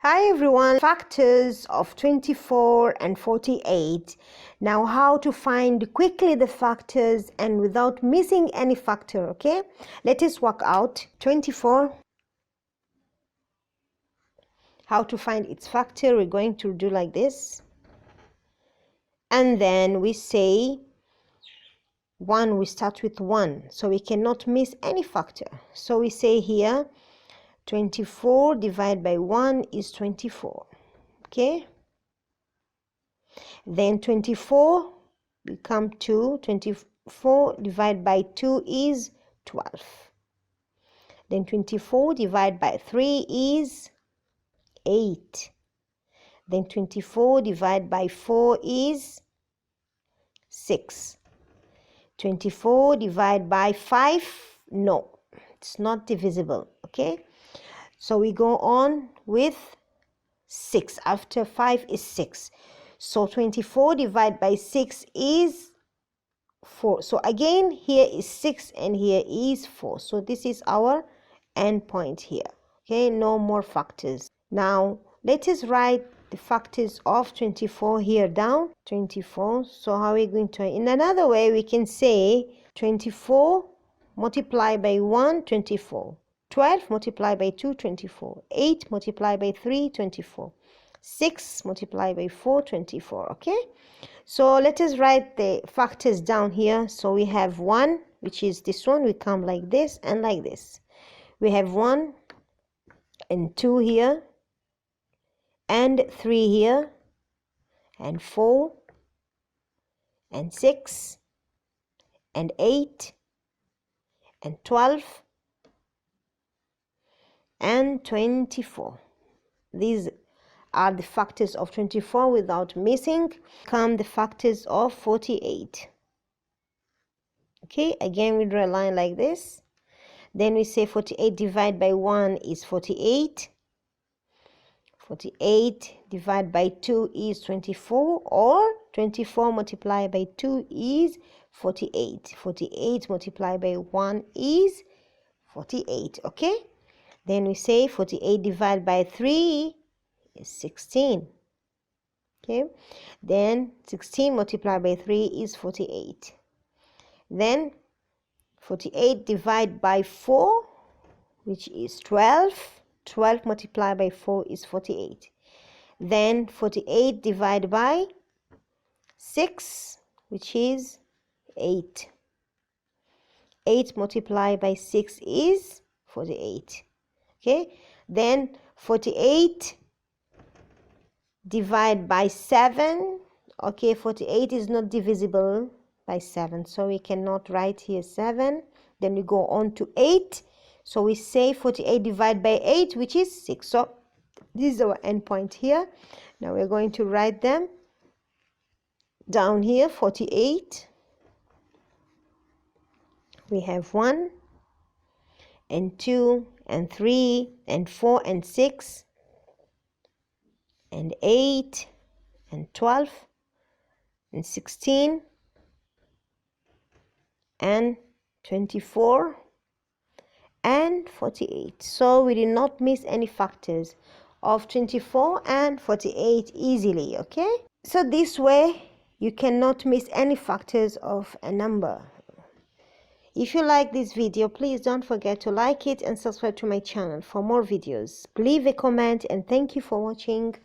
Hi everyone, factors of 24 and 48. Now how to find quickly the factors and without missing any factor, okay? Let us work out 24. How to find its factor, we're going to do like this. And then we say 1, we start with 1. So we cannot miss any factor. So we say here 24 divided by 1 is 24. Okay, then 24 become 2. 24 divided by 2 is 12. Then 24 divided by 3 is 8. Then 24 divided by 4 is 6. 24 divided by 5, no, it's not divisible. Okay, so we go on with 6. After 5 is 6. So 24 divided by 6 is 4. So again, here is 6 and here is 4. So this is our end point here. Okay, no more factors. Now let us write the factors of 24 here down. 24. So how are we going to? In another way, we can say 24 multiplied by 1, 24. 12 multiplied by 2, 24. 8 multiplied by 3, 24. 6 multiplied by 4, 24. Okay, so let us write the factors down here. So we have 1, which is this one. We come like this and like this. We have 1 and 2 here, and 3 here, and 4 and 6 and 8 and 12 and 24. These are the factors of 24 without missing. Come the factors of 48. Okay, again we draw a line like this. Then we say 48 divided by 1 is 48. 48 divided by 2 is 24, or 24 multiplied by 2 is 48. 48 multiplied by 1 is 48. Okay, then we say 48 divided by 3 is 16. Okay, then 16 multiplied by 3 is 48. Then 48 divided by 4, which is 12. 12 multiplied by 4 is 48. Then 48 divided by 6, which is 8. 8 multiplied by 6 is 48. Okay, then 48 divided by 7. Okay, 48 is not divisible by 7, so we cannot write here 7. Then we go on to 8. So we say 48 divided by 8, which is 6. So this is our end point here. Now we're going to write them down here. 48. We have 1 and 2 and 3 and 4 and 6 and 8 and 12 and 16 and 24 and 48. So we did not miss any factors of 24 and 48 easily. Okay, so this way you cannot miss any factors of a number. If you like this video, please don't forget to like it and subscribe to my channel for more videos. Leave a comment and thank you for watching.